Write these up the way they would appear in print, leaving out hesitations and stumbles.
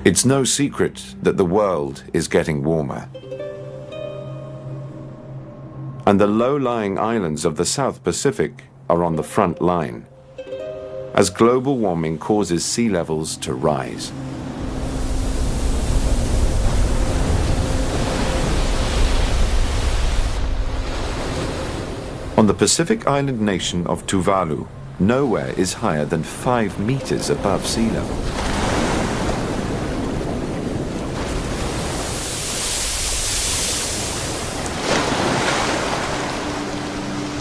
It's no secret that the world is getting warmer. And the low-lying islands of the South Pacific are on the front line, as global warming causes sea levels to rise. On the Pacific island nation of Tuvalu, nowhere is higher than 5 meters above sea level.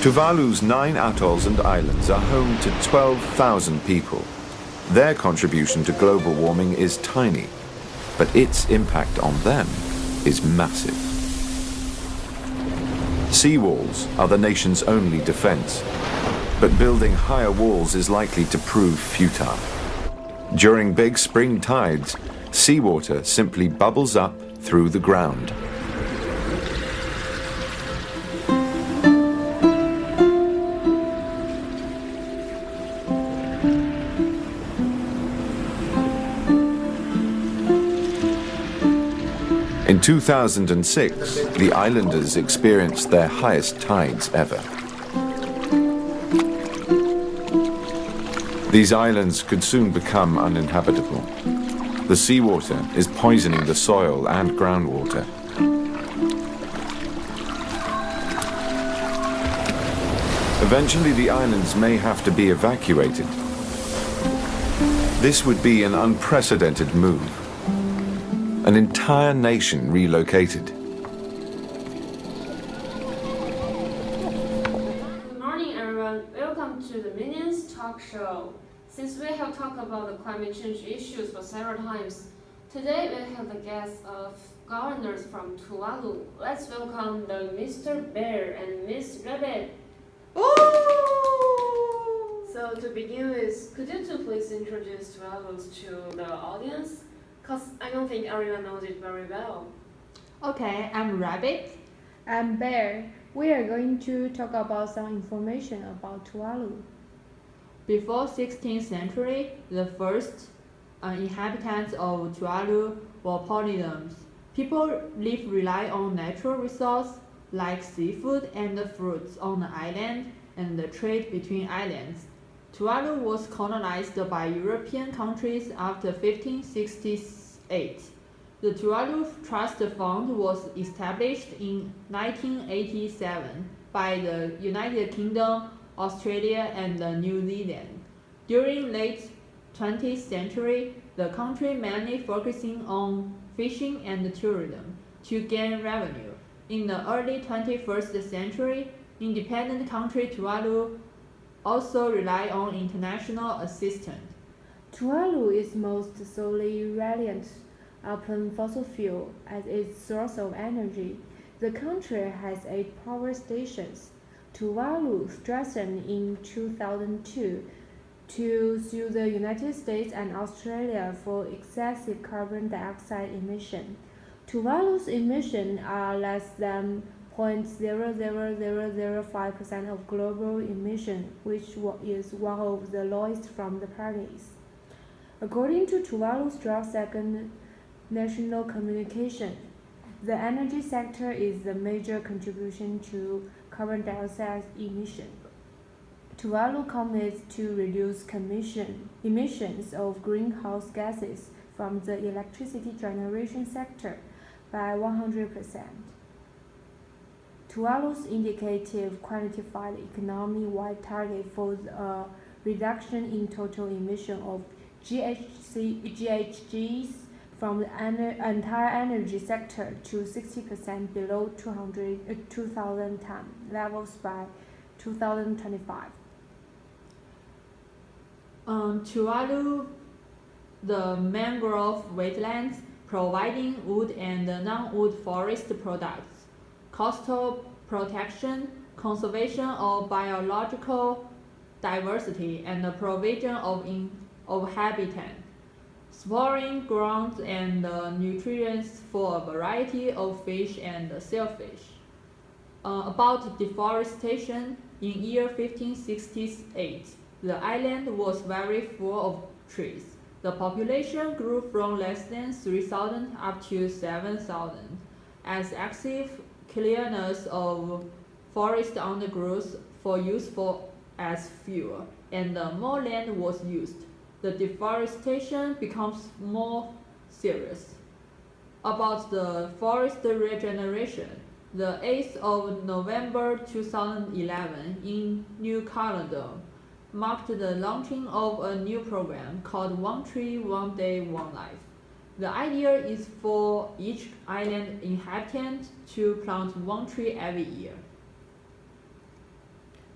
Tuvalu's 9 atolls and islands are home to 12,000 people. Their contribution to global warming is tiny, but its impact on them is massive. Seawalls are the nation's only defense, but building higher walls is likely to prove futile. During big spring tides, seawater simply bubbles up through the ground. In 2006, the islanders experienced their highest tides ever. These islands could soon become uninhabitable. The seawater is poisoning the soil and groundwater. Eventually, the islands may have to be evacuated. This would be an unprecedented move. An entire nation relocated. Good morning, everyone. Welcome to the Minions Talk Show. Since we have talked about the climate change issues for several times, today we have the guests of governors from Tuvalu. Let's welcome the Mr. Bear and Miss Rabbit. Ooh! So to begin with, could you two please introduce Tuvalu to the audience? Because I don't think everyone knows it very well. Okay, I'm Rabbit. I'm Bear. We are going to talk about some information about Tuvalu. Before 16th century, the first inhabitants of Tuvalu were polygams. People rely on natural resources like seafood and fruits on the island and the trade between islands. Tuvalu was colonized by European countries after 1568. The Tuvalu Trust Fund was established in 1987 by the United Kingdom, Australia, and New Zealand. During late 20th century, the country mainly focusing on fishing and tourism to gain revenue. In the early 21st century, independent country Tuvalu also rely on international assistance. Tuvalu is most solely reliant upon fossil fuel as its source of energy. The country has 8 power stations. Tuvalu threatened in 2002 to sue the United States and Australia for excessive carbon dioxide emission. Tuvalu's emissions are less than 0.00005% of global emission, which is one of the lowest from the parties. According to Tuvalu's second national communication, the energy sector is the major contribution to carbon dioxide emission. Tuvalu commits to reduce emissions of greenhouse gases from the electricity generation sector by 100%. Tuvalu's indicative quantified economy-wide target for a reduction in total emission of GHGs from the entire energy sector to 60% below 2010 levels by 2025. Tuvalu, the mangrove wetlands, providing wood and non-wood forest products, coastal protection, conservation of biological diversity, and the provision of habitat, spawning grounds and nutrients for a variety of fish and shellfish. About deforestation, in year 1568, the island was very full of trees. The population grew from less than 3,000 up to 7,000, as active clearance of forest undergrowth for use as fuel, and more land was used. The deforestation becomes more serious. About the forest regeneration, the 8th of November 2011 in New Caledon marked the launching of a new program called One Tree, One Day, One Life. The idea is for each island inhabitant to plant one tree every year.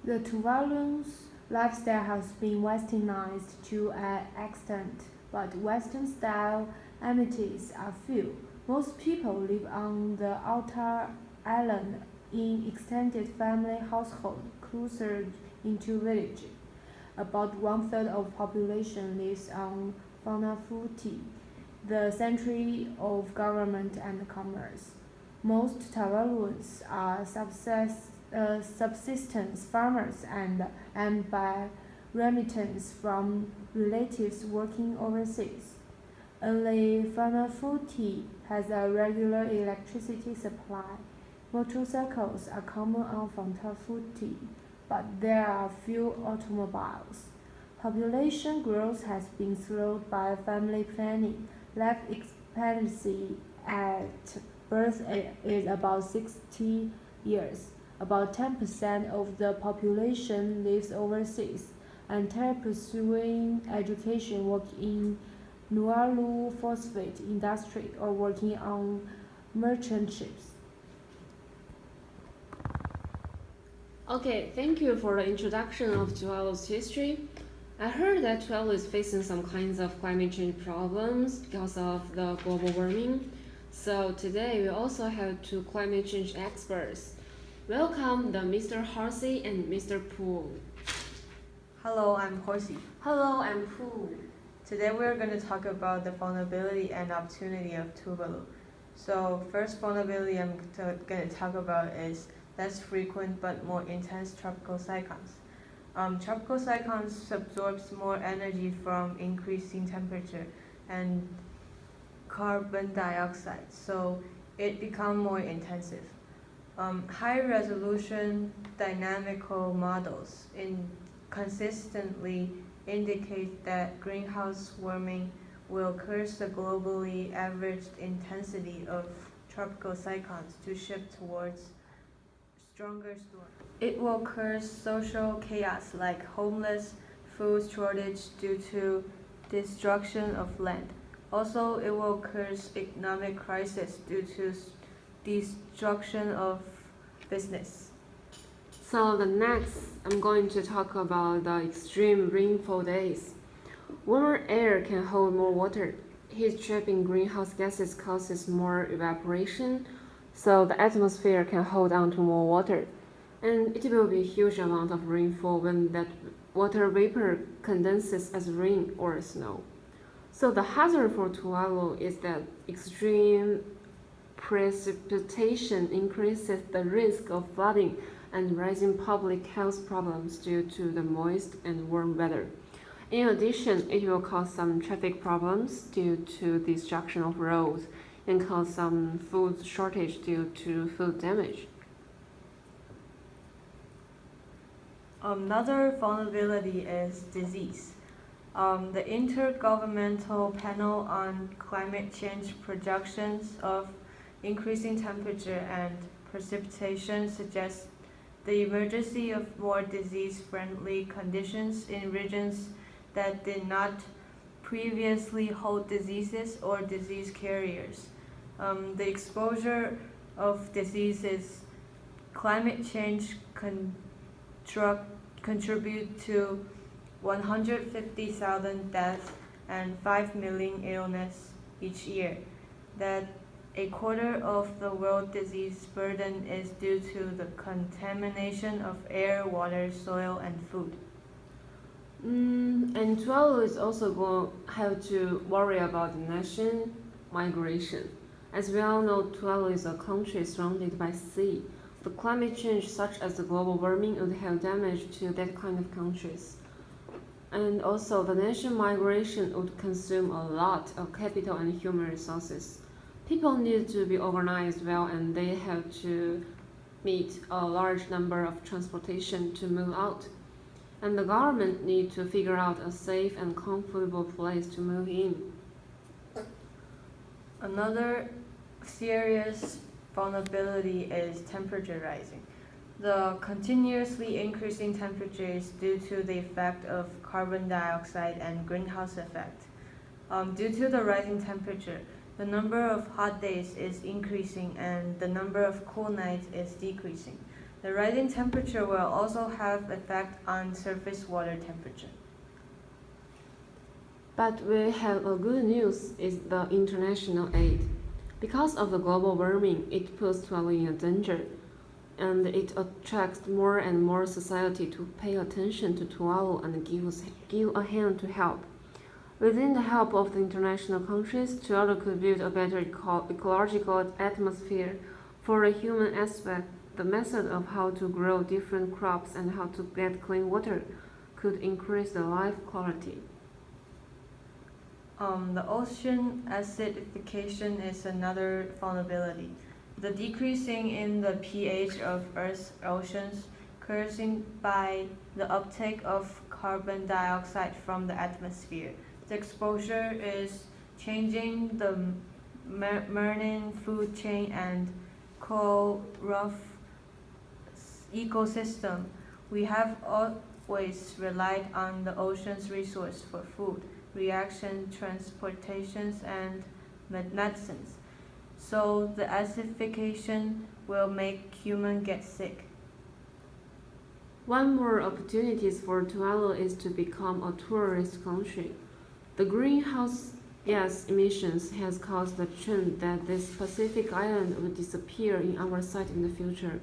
The Tuvalu's lifestyle has been westernized to an extent, but Western-style amenities are few. Most people live on the outer island in extended family household closer into village. About one-third of population lives on Funafuti, the centre of government and commerce. Most Tuvaluans are subsistence farmers and by remittance from relatives working overseas. Only Funafuti has a regular electricity supply. Motorcycles are common on Funafuti, but there are few automobiles. Population growth has been slowed by family planning. Life expectancy at birth is about 60 years. About 10% of the population lives overseas, and pursuing education work in Nualu phosphate industry or working on merchant ships. Okay, thank you for the introduction of Tuvalu's history. I heard that Tuvalu is facing some kinds of climate change problems because of the global warming. So today we also have two climate change experts. Welcome the Mr. Horsey and Mr. Poole. Hello, I'm Horsey. Hello, I'm Poole. Today we're going to talk about the vulnerability and opportunity of Tuvalu. So first vulnerability I'm going to talk about is less frequent but more intense tropical cyclones. Tropical cyclones absorbs more energy from increasing temperature and carbon dioxide, so it becomes more intensive. High-resolution dynamical models consistently indicate that greenhouse warming will cause the globally averaged intensity of tropical cyclones to shift towards stronger storms. It will cause social chaos like homeless, food shortage due to destruction of land. Also, it will cause economic crisis due to destruction of business. So the next, I'm going to talk about the extreme rainfall days. Warmer air can hold more water. Heat trapping greenhouse gases causes more evaporation, so the atmosphere can hold on to more water. And it will be a huge amount of rainfall when that water vapor condenses as rain or snow. So the hazard for Tuvalu is that extreme precipitation increases the risk of flooding and rising public health problems due to the moist and warm weather. In addition, it will cause some traffic problems due to destruction of roads and cause some food shortage due to food damage. Another vulnerability is disease. The Intergovernmental Panel on Climate Change projections of increasing temperature and precipitation suggests the emergence of more disease-friendly conditions in regions that did not previously hold diseases or disease carriers. The exposure of diseases, climate change contribute to 150,000 deaths and 5 million illness each year. That a quarter of the world disease burden is due to the contamination of air, water, soil, and food. And Tuvalu is also going to have to worry about the nation migration. As we all know, Tuvalu is a country surrounded by sea. The climate change, such as the global warming, would have damage to that kind of countries. And also, the nation migration would consume a lot of capital and human resources. People need to be organized well, and they have to meet a large number of transportation to move out. And the government need to figure out a safe and comfortable place to move in. Another serious vulnerability is temperature rising. The continuously increasing temperature is due to the effect of carbon dioxide and greenhouse effect. Due to the rising temperature, the number of hot days is increasing and the number of cool nights is decreasing. The rising temperature will also have effect on surface water temperature. But we have a good news is the international aid. Because of the global warming, it puts Tuvalu in a danger, and it attracts more and more society to pay attention to Tuvalu and give a hand to help. Within the help of the international countries, Tuvalu could build a better ecological atmosphere for a human aspect. The method of how to grow different crops and how to get clean water could increase the life quality. The ocean acidification is another vulnerability. The decreasing in the pH of Earth's oceans caused by the uptake of carbon dioxide from the atmosphere. The exposure is changing the marine food chain and coral reef ecosystem. We have always relied on the ocean's resource for food, reaction, transportations, and medicines. So the acidification will make humans get sick. One more opportunities for Tuvalu is to become a tourist country. The greenhouse gas emissions has caused the trend that this Pacific island would disappear in our sight in the future.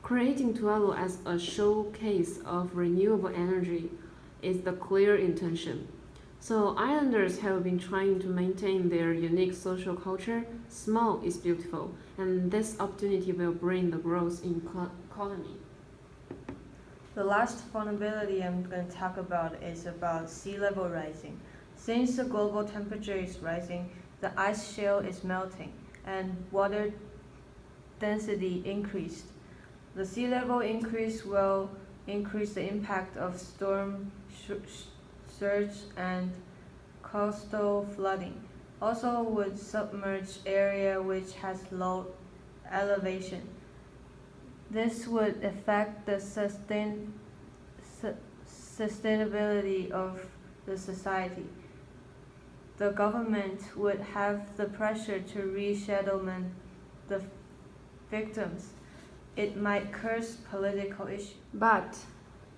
Creating Tuvalu as a showcase of renewable energy is the clear intention. So islanders have been trying to maintain their unique social culture. Small is beautiful, and this opportunity will bring the growth in economy. The last vulnerability I'm going to talk about is about sea level rising. Since the global temperature is rising, the ice shell is melting and water density increased. The sea level increase will increase the impact of storm surge and coastal flooding. Also would submerge area which has low elevation. This would affect the sustainability of the society. The government would have the pressure to resettlement the victims. It might cause political issues. But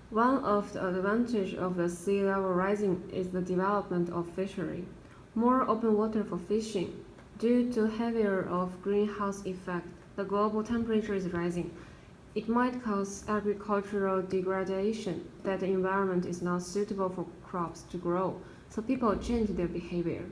one of the advantages of the sea level rising is the development of fishery. More open water for fishing. Due to heavier of greenhouse effect, the global temperature is rising. It might cause agricultural degradation, that the environment is not suitable for crops to grow, so people change their behavior.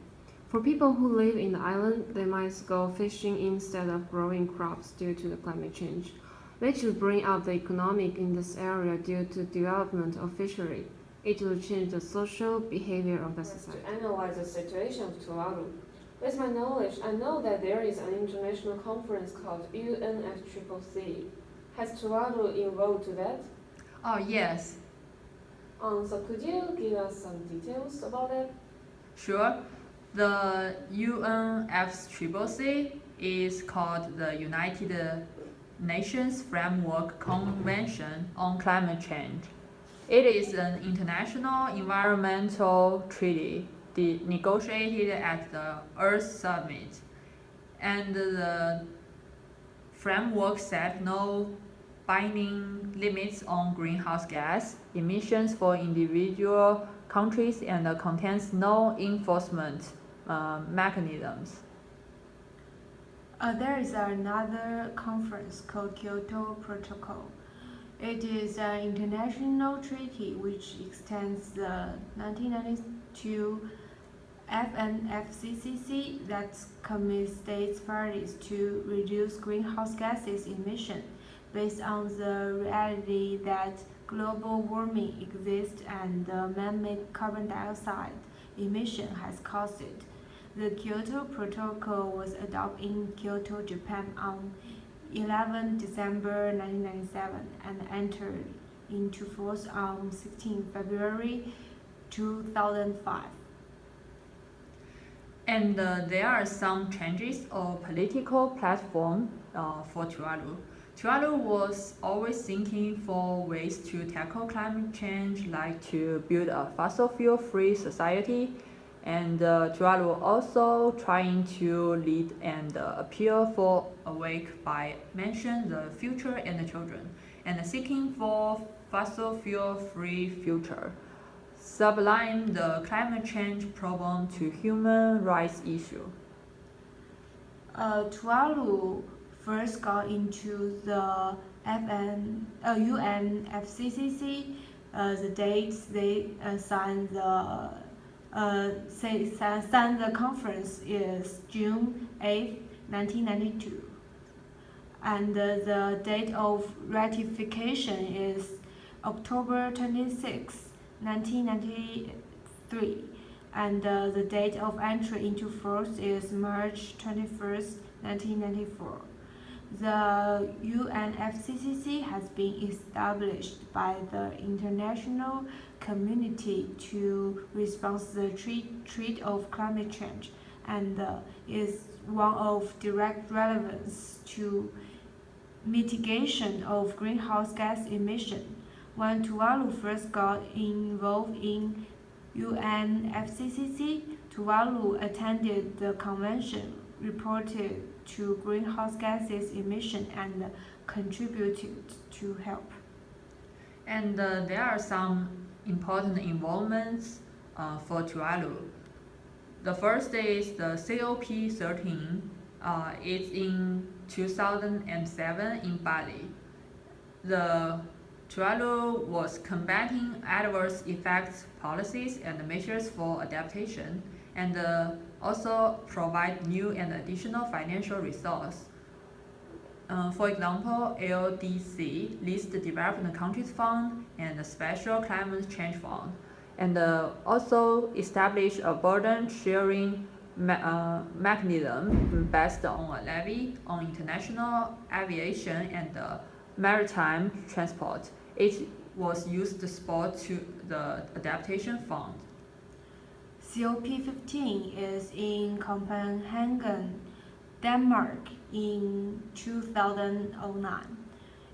For people who live in the island, they might go fishing instead of growing crops due to the climate change, which will bring up the economic in this area due to development of fishery. It will change the social behavior of the society. To analyze the situation of Tuvalu. With my knowledge, I know that there is an international conference called UNFCCC. Has Tuvalu involved to that? Oh, yes. So could you give us some details about it? Sure. The UNFCCC is called the United Nations Framework Convention on Climate Change. It is an international environmental treaty negotiated at the Earth Summit, and the framework set no binding limits on greenhouse gas emissions for individual countries and contains no enforcement mechanisms. There is another conference called Kyoto Protocol. It is an international treaty which extends the 1992 UNFCCC that commits states parties to reduce greenhouse gases emission based on the reality that global warming exists and the man-made carbon dioxide emission has caused it. The Kyoto Protocol was adopted in Kyoto, Japan on 11 December 1997 and entered into force on 16 February 2005. And there are some changes of political platform for Tuvalu. Tuvalu was always thinking for ways to tackle climate change, like to build a fossil fuel-free society, and Tuvalu also trying to lead and appeal for awake by mention the future and the children, and seeking for fossil fuel-free future. Sublime the climate change problem to human rights issue. Tuvalu first got into the UNFCCC. The dates they signed the conference is June 8, 1992, and the date of ratification is October 26, 1993, and the date of entry into force is March 21st, 1994. The UNFCCC has been established by the international community to respond to the threat of climate change and is one of direct relevance to mitigation of greenhouse gas emission. When Tuvalu first got involved in UNFCCC, Tuvalu attended the convention, reported to greenhouse gases emission and contributed to help. And there are some important involvements for Tuvalu. The first is the COP13. It's in 2007 in Bali. The Tuvalu was combating adverse effects policies and measures for adaptation, and also provide new and additional financial resources. For example, LDC, Least Developed Countries Fund, and the Special Climate Change Fund, and also establish a burden sharing mechanism based on a levy on international aviation and maritime transport. It was used to support to the adaptation fund. COP15 is in Copenhagen, Denmark in 2009.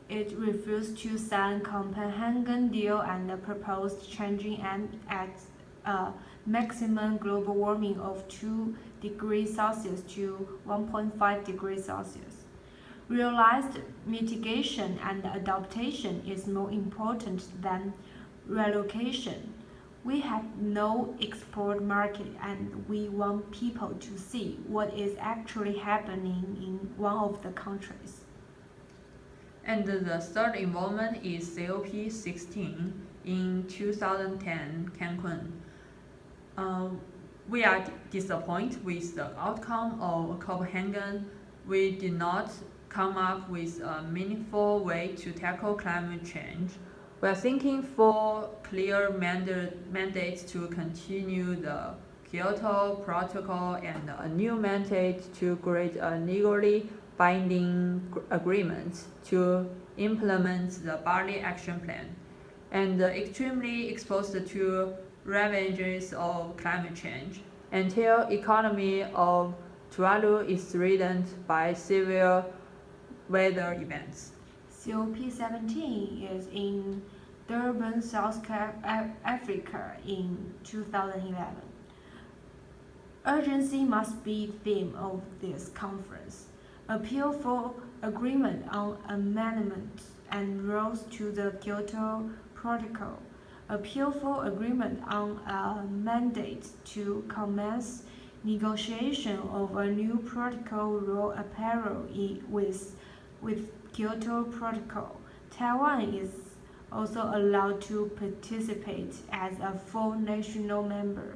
It refused to sign Copenhagen deal and proposed changing at a maximum global warming of 2 degrees Celsius to 1.5 degrees Celsius. Realized mitigation and adaptation is more important than relocation. We have no export market and we want people to see what is actually happening in one of the countries. And the third involvement is COP16 in 2010 Cancun. We are disappointed with the outcome of Copenhagen. We did not come up with a meaningful way to tackle climate change. We are thinking for clear mandates to continue the Kyoto Protocol and a new mandate to create a legally binding agreement to implement the Bali Action Plan, and extremely exposed to ravages of climate change until economy of Tuvalu is threatened by severe weather events. COP17 is in Durban, South Africa in 2011. Urgency must be theme of this conference. Appeal for agreement on amendment and rules to the Kyoto Protocol. Appeal for agreement on a mandate to commence negotiation of a new protocol rule apparel with Kyoto Protocol. Taiwan is also allowed to participate as a full national member.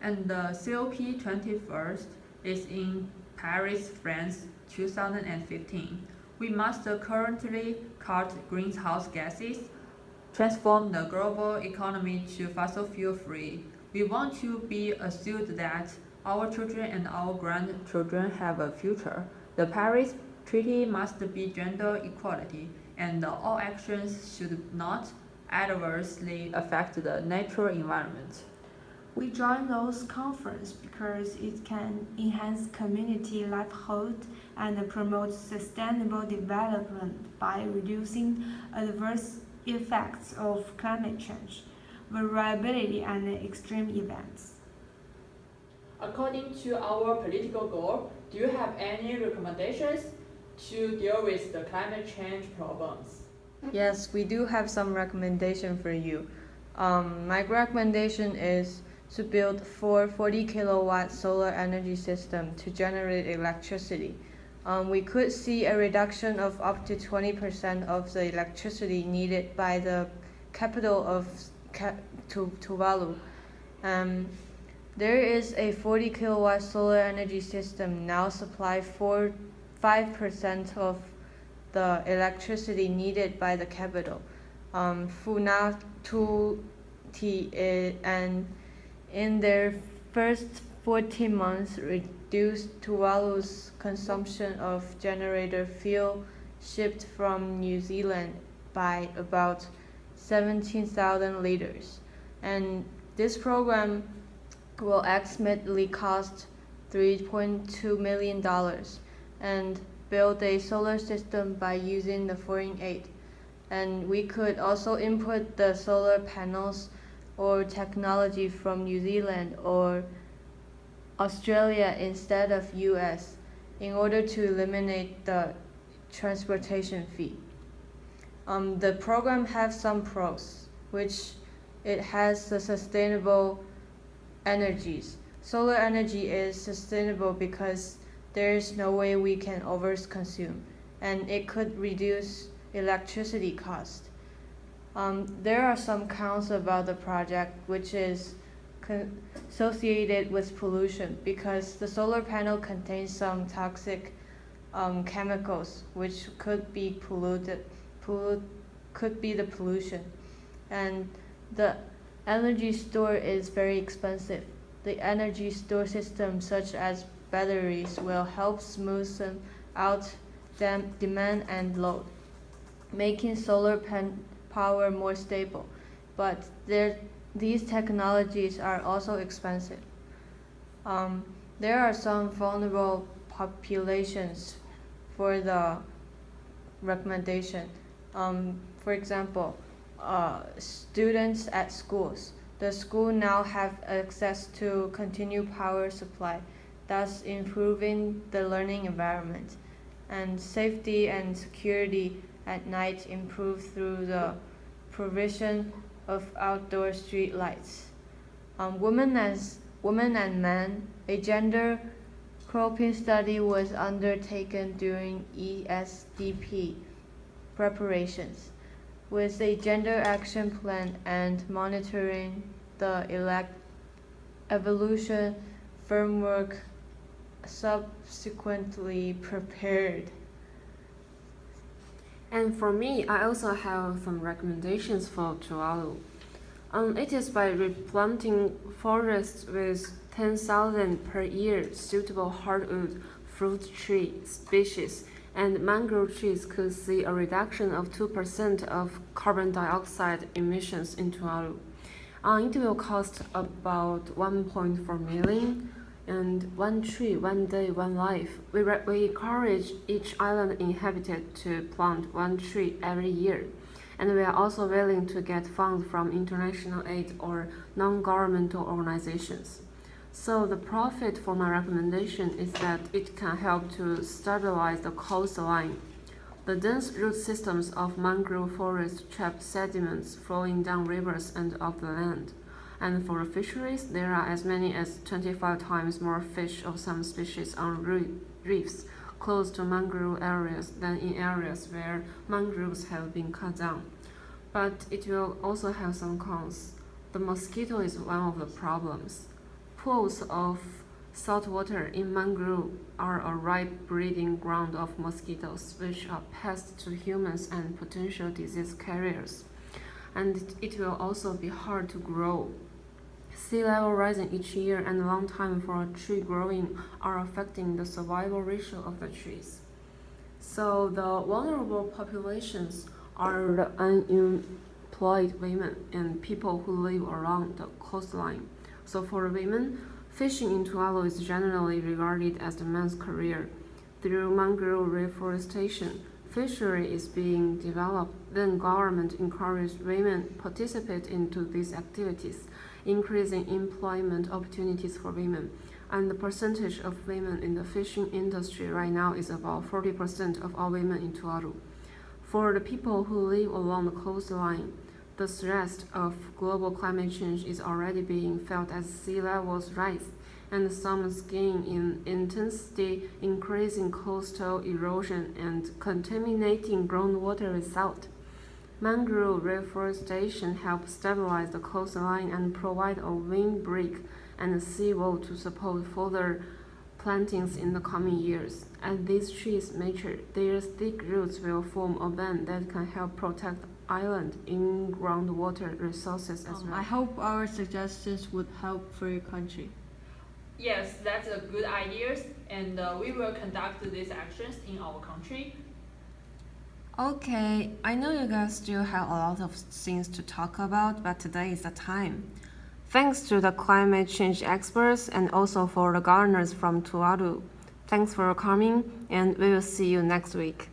And the COP21st is in Paris, France, 2015. We must currently cut greenhouse gases, transform the global economy to fossil fuel free. We want to be assured that our children and our grandchildren have a future. The Paris Treaty must be gender equality, and all actions should not adversely affect the natural environment. We join those conferences because it can enhance community livelihood and promote sustainable development by reducing adverse effects of climate change, variability, and extreme events. According to our political goal, do you have any recommendations to deal with the climate change problems? Yes, we do have some recommendation for you. My recommendation is to build 40 kilowatt solar energy system to generate electricity. We could see a reduction of up to 20% of the electricity needed by the capital of Tuvalu. There is a 40 kilowatt solar energy system now supply 5% of the electricity needed by the capital. Funatuti and in their first 14 months reduced Tuvalu's consumption of generator fuel shipped from New Zealand by about 17,000 liters. And this program will ultimately cost $3.2 million and build a solar system by using the foreign aid. And we could also import the solar panels or technology from New Zealand or Australia instead of US in order to eliminate the transportation fee. The program has some pros, which it has the sustainable energies. Solar energy is sustainable because there is no way we can overconsume, and it could reduce electricity cost. There are some cons about the project, which is associated with pollution because the solar panel contains some toxic chemicals which could be could be the pollution. And the energy store is very expensive. The energy store system such as batteries will help smoothen out demand and load, making solar power more stable. But these technologies are also expensive. There are some vulnerable populations for the recommendation. For example, students at schools. The school now have access to continuous power supply, thus improving the learning environment. And safety and security at night improve through the provision of outdoor street lights. Women and men, a gender groping study was undertaken during ESDP preparations, with a gender action plan and monitoring the evolution framework subsequently prepared. And for me, I also have some recommendations for Tuvalu. It is by replanting forests with 10,000 per year suitable hardwood fruit tree species, and mangrove trees could see a reduction of 2% of carbon dioxide emissions in Tuvalu. It will cost about 1.4 million, and one tree, one day, one life. We encourage each island inhabitant to plant one tree every year. And we are also willing to get funds from international aid or non-governmental organizations. So the profit for my recommendation is that it can help to stabilize the coastline. The dense root systems of mangrove forest trap sediments flowing down rivers and off the land. And for fisheries, there are as many as 25 times more fish of some species on reefs close to mangrove areas than in areas where mangroves have been cut down. But it will also have some cons. The mosquito is one of the problems. Pools of Saltwater in mangrove are a ripe breeding ground of mosquitoes, which are pests to humans and potential disease carriers. And it will also be hard to grow. Sea level rising each year and long time for a tree growing are affecting the survival ratio of the trees. So the vulnerable populations are the unemployed women and people who live along the coastline. So for women, fishing in Tuvalu is generally regarded as the man's career. Through mangrove reforestation, fishery is being developed. Then government encourages women participate into these activities, increasing employment opportunities for women. And the percentage of women in the fishing industry right now is about 40% of all women in Tuvalu. For the people who live along the coastline, the threat of global climate change is already being felt as sea levels rise and summers gain in intensity, increasing coastal erosion and contaminating groundwater with salt. Mangrove reforestation helps stabilize the coastline and provide a windbreak and a seawall to support further plantings in the coming years. As these trees mature, their thick roots will form a band that can help protect island in groundwater resources as well. I hope our suggestions would help for your country. Yes, that's a good idea, and we will conduct these actions in our country. Okay, I know you guys still have a lot of things to talk about, but today is the time. Thanks to the climate change experts and also for the gardeners from Tuvalu. Thanks for coming, and we will see you next week.